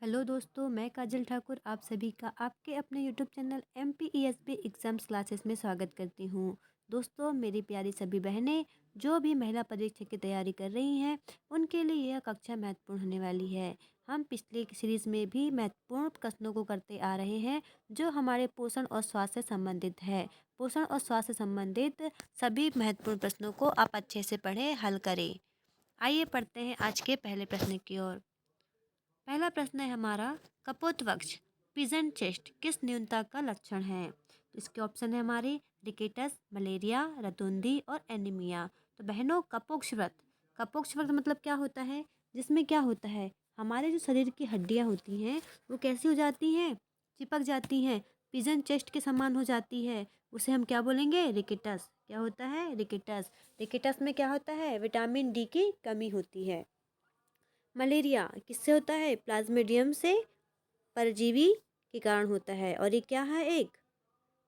Hello दोस्तों, मैं काजल ठाकुर आप सभी का आपके अपने YouTube channel MPESB exams classes में स्वागत करती हूँ। दोस्तों, मेरी प्यारी सभी बहनें जो भी महिला परीक्षा की तैयारी कर रही हैं, उनके लिए यह कक्षा महत्वपूर्ण होने वाली है। हम पिछले सीरीज़ में भी महत्वपूर्ण प्रश्नों को करते आ रहे हैं, जो हमारे पोषण और स्वास्थ्य से संबंधित है। पोषण और स्वास्थ्य से संबंधित सभी महत्वपूर्ण प्रश्नों को आप अच्छे से पढ़ें, हल करें। आइए पढ़ते हैं आज के पहले प्रश्न की ओर। पहला प्रश्न है हमारा, कपोतवक्ष पिजन चेस्ट किस न्यूनता का लक्षण है? तो इसके ऑप्शन है हमारे रिकेटस, मलेरिया, रतुंधी और एनीमिया। तो बहनों, कपोक्ष व्रत मतलब क्या होता है? जिसमें क्या होता है, हमारे जो शरीर की हड्डियां होती हैं वो कैसी हो जाती हैं? चिपक जाती हैं, पिजन चेस्ट के समान हो जाती है। उसे हम क्या बोलेंगे? रिकेटस। क्या होता है? रिकेटस। रिकेटस में क्या होता है? विटामिन डी की कमी होती है। मलेरिया किससे होता है? प्लाज्मोडियम से परजीवी के कारण होता है, और ये क्या है? एक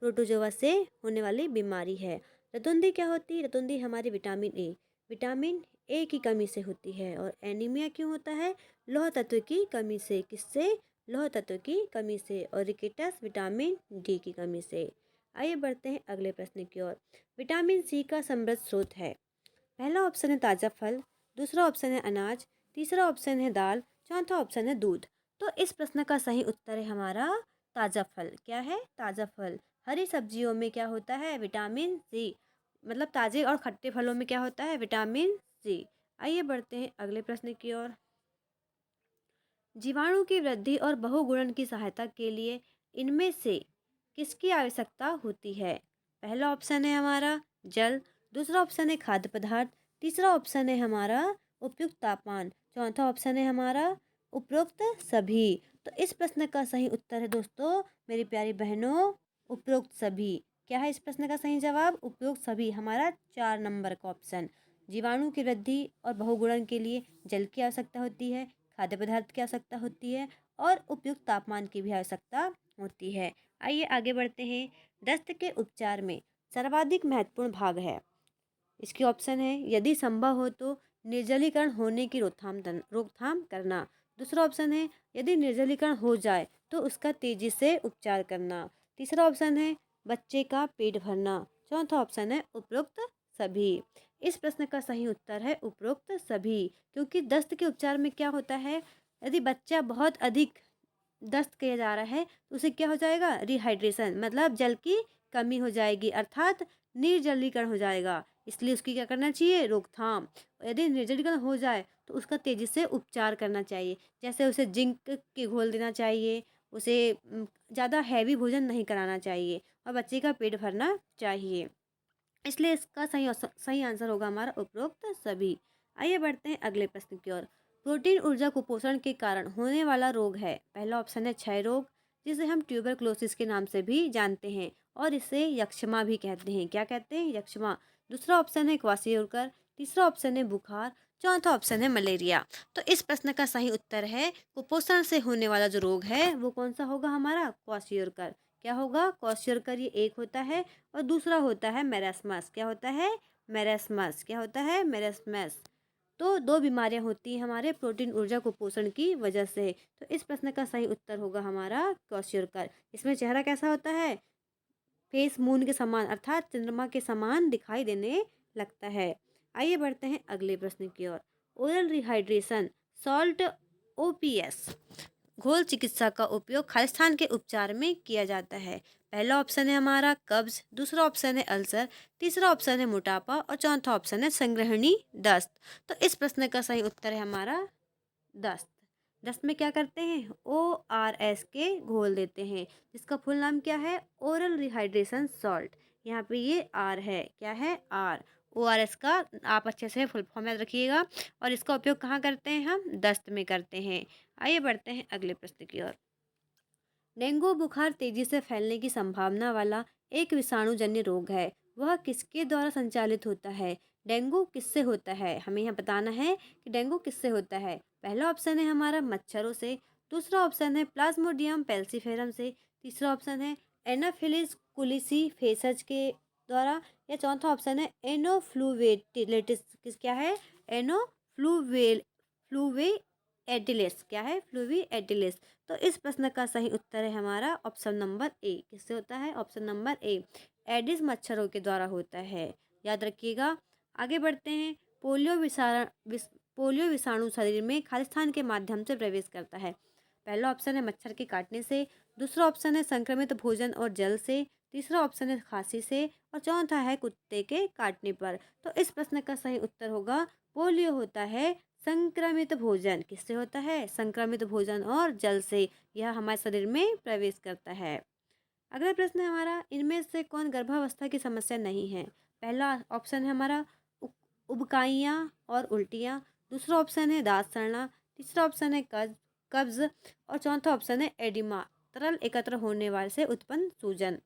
प्रोटोजोआ से होने वाली बीमारी है। रतुंधी क्या होती है? रतुंधी हमारी विटामिन ए की कमी से होती है। और एनीमिया क्यों होता है? लौह तत्व की कमी से। किससे? लौह तत्व की कमी से। और रिकेटस विटामिन डी की कमी से। आइए बढ़ते हैं अगले प्रश्न की ओर। विटामिन सी का समृद्ध स्रोत है। पहला ऑप्शन है ताज़ा फल, दूसरा ऑप्शन है अनाज, तीसरा ऑप्शन है दाल, चौथा ऑप्शन है दूध। तो इस प्रश्न का सही उत्तर है हमारा ताज़ा फल। क्या है? ताज़ा फल। हरी सब्जियों में क्या होता है? Vitamin C. मतलब ताज़े और खट्टे फलों में क्या होता है? Vitamin C. आइए बढ़ते हैं अगले प्रश्न की ओर। जीवाणु की वृद्धि और बहुगुणन की सहायता के लिए इनमें से किसकी आवश्यकता होती है? पहला ऑप्शन है हमारा जल, दूसरा ऑप्शन है खाद्य पदार्थ, तीसरा ऑप्शन है हमारा उपयुक्त तापमान, चौथा ऑप्शन है हमारा उपरोक्त सभी। तो इस प्रश्न का सही उत्तर है दोस्तों, मेरी प्यारी बहनों, उपरोक्त सभी। क्या है इस प्रश्न का सही जवाब? उपयुक्त सभी, हमारा 4 नंबर का ऑप्शन। जीवाणु की वृद्धि और बहुगुणन के लिए जल की आवश्यकता होती है, खाद्य पदार्थ की आवश्यकता होती है, और उपयुक्त तापमान की भी आवश्यकता होती है। आइए आगे बढ़ते हैं। दस्त के उपचार में सर्वाधिक महत्वपूर्ण भाग है। इसके ऑप्शन है यदि संभव हो तो निर्जलीकरण होने की रोकथाम करना। दूसरा ऑप्शन है यदि निर्जलीकरण हो जाए तो उसका तेजी से उपचार करना। तीसरा ऑप्शन है बच्चे का पेट भरना। चौथा ऑप्शन है उपरोक्त सभी। इस प्रश्न का सही उत्तर है उपरोक्त सभी, क्योंकि दस्त के उपचार में क्या होता है, यदि बच्चा बहुत अधिक दस्त किया जा रहा है तो उसे क्या हो जाएगा? रिहाइड्रेशन, मतलब जल की कमी हो जाएगी, अर्थात निर्जलीकरण हो जाएगा। इसलिए उसकी क्या करना चाहिए? रोकथाम। यदि निर्जलीकरण हो जाए तो उसका तेजी से उपचार करना चाहिए। जैसे उसे जिंक के घोल देना चाहिए, उसे ज़्यादा हैवी भोजन नहीं कराना चाहिए, और बच्चे का पेट भरना चाहिए। इसलिए इसका सही आंसर होगा हमारा उपरोक्त सभी। आइए बढ़ते हैं अगले प्रश्न की ओर। प्रोटीन ऊर्जा कुपोषण के कारण होने वाला रोग है। पहला ऑप्शन है क्षय रोग, जिसे हम ट्यूबरक्लोसिस के नाम से भी जानते हैं, और इसे यक्ष्मा भी कहते हैं। क्या कहते हैं? यक्ष्मा। दूसरा ऑप्शन है क्वाशियोरकर, तीसरा ऑप्शन है बुखार, चौथा ऑप्शन है मलेरिया। तो इस प्रश्न का सही उत्तर है कुपोषण से होने वाला जो रोग है वो कौन सा होगा? हमारा क्वाशियोरकर। क्या होगा? क्वाशियोरकर, ये एक होता है, और दूसरा होता है मेरेस्मस। क्या होता है? मेरेस्मस। क्या होता है? मेरेस्मस। तो दो बीमारियां होती हैं हमारे प्रोटीन ऊर्जा कुपोषण की वजह से। तो इस प्रश्न का सही उत्तर होगा हमारा क्वाशियोरकर। इसमें चेहरा कैसा होता है? फेस मून के समान, अर्थात चंद्रमा के समान दिखाई देने लगता है। आइए बढ़ते हैं अगले प्रश्न की ओर। ओरल रिहाइड्रेशन सॉल्ट OPS घोल चिकित्सा का उपयोग खालिस्तान के उपचार में किया जाता है। पहला ऑप्शन है हमारा कब्ज, दूसरा ऑप्शन है अल्सर, तीसरा ऑप्शन है मोटापा, और चौथा ऑप्शन है संग्रहणी दस्त। तो इस प्रश्न का सही उत्तर है हमारा दस्त। दस्त में क्या करते हैं? ORS के घोल देते हैं, जिसका फुल नाम क्या है? Oral rehydration salt. यहाँ पे ये आर है। क्या है? आर। ORS का आप अच्छे से फुल फॉर्म याद रखिएगा। और इसका उपयोग कहाँ करते हैं? हम दस्त में करते हैं। आइए बढ़ते हैं अगले प्रश्न की ओर। डेंगू बुखार तेजी से फैलने की संभावना वाला एक विषाणुजन्य रोग है। वह किसके द्वारा संचालित होता है? डेंगू किससे होता है? हमें यहाँ बताना है कि डेंगू किससे होता है। पहला ऑप्शन है हमारा मच्छरों से, दूसरा ऑप्शन है प्लाज्मोडियम पेल्सीफेरम से, तीसरा ऑप्शन है एनाफिलिस कुलिसी फेसज के द्वारा, या चौथा ऑप्शन है एनोफ्लुवेटिलिटिस। किस क्या है? एनोफ्लुवेल फ्लूवे एडिलेस। क्या है? फ्लूवी एडिलेस। तो इस प्रश्न का सही उत्तर है हमारा ऑप्शन नंबर ए। किससे होता है? ऑप्शन नंबर ए, एडिस मच्छरों के द्वारा होता है। याद रखिएगा। आगे बढ़ते हैं। पोलियो विषाणु शरीर में खालिस्तान के माध्यम से प्रवेश करता है। पहला ऑप्शन है मच्छर के काटने से, दूसरा ऑप्शन है संक्रमित भोजन और जल से, तीसरा ऑप्शन है खांसी से और चौथा है कुत्ते के काटने पर। तो इस प्रश्न का सही उत्तर होगा पोलियो होता है संक्रमित भोजन। किससे होता है? संक्रमित भोजन और जल से यह हमारे शरीर में प्रवेश करता है। अगला प्रश्न है हमारा, इनमें से कौन गर्भावस्था की समस्या नहीं है? पहला ऑप्शन है हमारा उबकाइयाँ और उल्टियाँ, दूसरा ऑप्शन है दांत सड़ना, तीसरा ऑप्शन है कब्ज और चौथा ऑप्शन है एडिमा, तरल एकत्र होने वाले से उत्पन्न सूजन।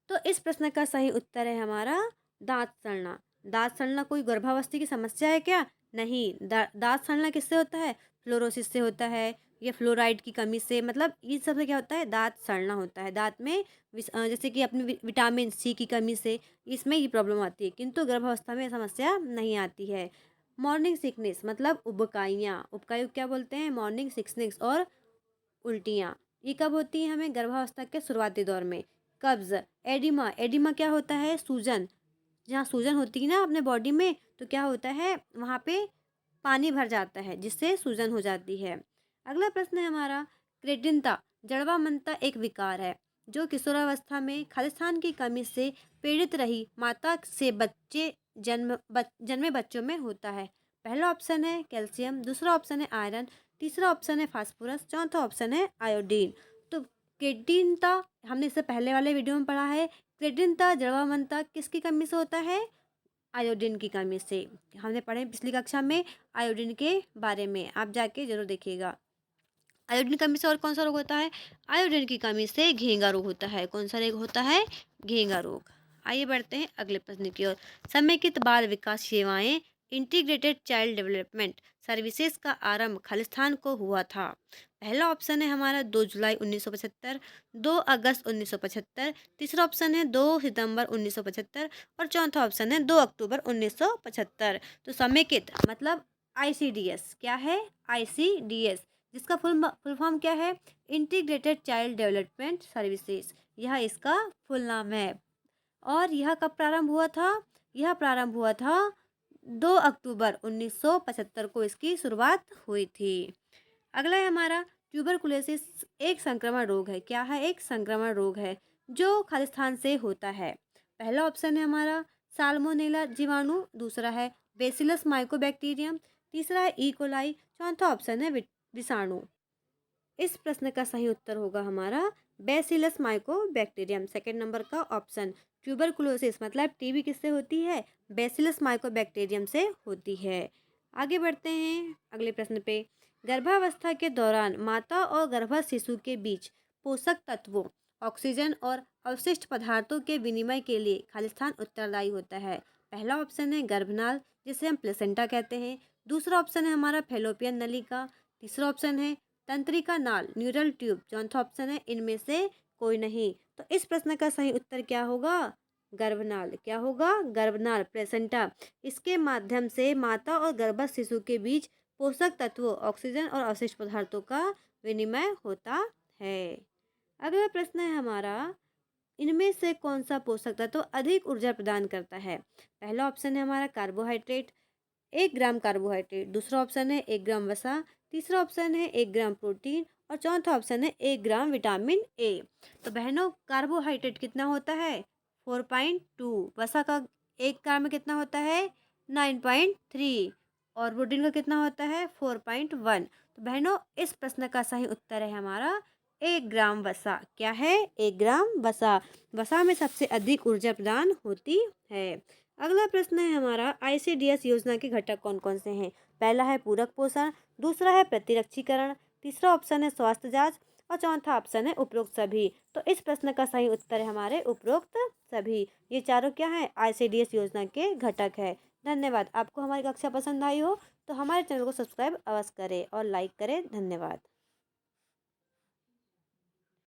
तो इस प्रश्न का सही उत्तर है हमारा दांत सड़ना। दांत सड़ना कोई गर्भावस्था की समस्या है क्या? नहीं। दांत सड़ना किससे होता है? फ्लोरोसिस से होता है या फ्लोराइड की कमी से, मतलब ये सब से क्या होता है? दांत सड़ना होता है। दांत में जैसे कि अपने विटामिन सी की कमी से इसमें ये प्रॉब्लम आती है, किंतु गर्भावस्था में समस्या नहीं आती है। मॉर्निंग सिकनेस मतलब उबकाइयाँ, उबकाई क्या बोलते हैं? मॉर्निंग सिकनेस और उल्टियाँ, ये कब होती हैं? हमें गर्भावस्था के शुरुआती दौर में। कब्ज, एडिमा, एडिमा क्या होता है? सूजन। जहाँ सूजन होती है ना अपने बॉडी में, तो क्या होता है? वहाँ पे पानी भर जाता है जिससे सूजन हो जाती है। अगला प्रश्न है हमारा, क्रेटिनता जड़वामनता एक विकार है जो किशोरावस्था में खालिस्तान की कमी से पीड़ित रही माता से जन्मे बच्चों में होता है। पहला ऑप्शन है कैल्शियम, दूसरा ऑप्शन है आयरन, तीसरा ऑप्शन है फास्फोरस, चौथा ऑप्शन है आयोडीन। तो क्रेटिनता हमने इससे पहले वाले वीडियो में पढ़ा है। क्रेटिनता जड़वामनता किसकी कमी से होता है? आयोडीन की कमी से। हमने पढ़े पिछली कक्षा में आयोडीन के बारे में, आप जाके जरूर देखिएगा। आयोडीन की कमी से और कौन सा रोग होता है? आयोडीन की कमी से घेंगा रोग होता है। कौन सा रोग होता है? घेंगा रोग। आइए बढ़ते हैं अगले प्रश्न की ओर। समेकित बाल विकास सेवाएं इंटीग्रेटेड चाइल्ड डेवलपमेंट सर्विसेज का आरंभ खालिस्तान को हुआ था। पहला ऑप्शन है हमारा 2 जुलाई 1975, 2 अगस्त 1975, तीसरा ऑप्शन है 2 सितंबर 1975 और चौथा ऑप्शन है 2 अक्टूबर 1975। तो समेकित मतलब आईसीडीएस। क्या है? आईसीडीएस, जिसका फुल फॉर्म क्या है? इंटीग्रेटेड चाइल्ड डेवलपमेंट सर्विसेज, यह इसका फुल नाम है। और यह कब प्रारंभ हुआ था? यह प्रारंभ हुआ था 2 अक्टूबर 1975 को इसकी शुरुआत हुई थी। अगला है हमारा, ट्यूबरकुलोसिस एक संक्रमण रोग है। क्या है? एक संक्रमण रोग है जो खालिस्तान से होता है। पहला ऑप्शन है हमारा साल्मोनेला जीवाणु, दूसरा है बेसिलस माइकोबैक्टीरियम, तीसरा है ई कोलाई, चौथा ऑप्शन है विषाणु। इस प्रश्न का सही उत्तर होगा हमारा बेसिलस माइकोबैक्टीरियम, सेकंड नंबर का ऑप्शन। ट्यूबरकुलोसिस मतलब टीबी किससे होती है? बेसिलस माइकोबैक्टीरियम से होती है। आगे बढ़ते हैं अगले प्रश्न पे। गर्भावस्था के दौरान माता और गर्भस्थ शिशु के बीच पोषक तत्वों, ऑक्सीजन और अवशिष्ट पदार्थों के विनिमय के लिए खालिस्तान उत्तरदायी होता है। पहला ऑप्शन है गर्भनाल, जिसे हम प्लेसेंटा कहते हैं, दूसरा ऑप्शन है हमारा फेलोपियन नलिका, तीसरा ऑप्शन है तंत्रिका नाल न्यूरल ट्यूब, चौथा ऑप्शन है इनमें से कोई नहीं। तो इस प्रश्न का सही उत्तर क्या होगा? गर्भनाल। क्या होगा? गर्भनाल, प्लेसेंटा। इसके माध्यम से माता और गर्भस्थ शिशु के बीच पोषक तत्वों, ऑक्सीजन और अवशिष्ट पदार्थों का विनिमय होता है। अगला प्रश्न है हमारा, इनमें से कौन सा पोषक तत्व अधिक ऊर्जा प्रदान करता है? पहला ऑप्शन है हमारा कार्बोहाइड्रेट, 1 ग्राम कार्बोहाइड्रेट, दूसरा ऑप्शन है 1 ग्राम वसा, तीसरा ऑप्शन है 1 ग्राम प्रोटीन और चौथा ऑप्शन है 1 ग्राम विटामिन ए। तो बहनों कार्बोहाइड्रेट कितना होता है? 4.2। वसा का 1 ग्राम में कितना होता है? 9.3। और प्रोटीन का कितना होता है? 4.1। तो बहनों इस प्रश्न का सही उत्तर है हमारा 1 ग्राम वसा। क्या है? 1 ग्राम वसा। वसा में सबसे अधिक ऊर्जा प्रदान होती है। अगला प्रश्न है हमारा, आईसीडीएस योजना के घटक कौन कौन से हैं? पहला है पूरक पोषण, दूसरा है प्रतिरक्षीकरण, तीसरा ऑप्शन है स्वास्थ्य जांच और चौथा ऑप्शन है उपरोक्त सभी। तो इस प्रश्न का सही उत्तर है हमारे उपरोक्त सभी। ये चारों क्या है? आईसीडीएस योजना के घटक है। धन्यवाद। आपको हमारी कक्षा पसंद आई हो तो हमारे चैनल को सब्सक्राइब अवश्य करें और लाइक करें। धन्यवाद।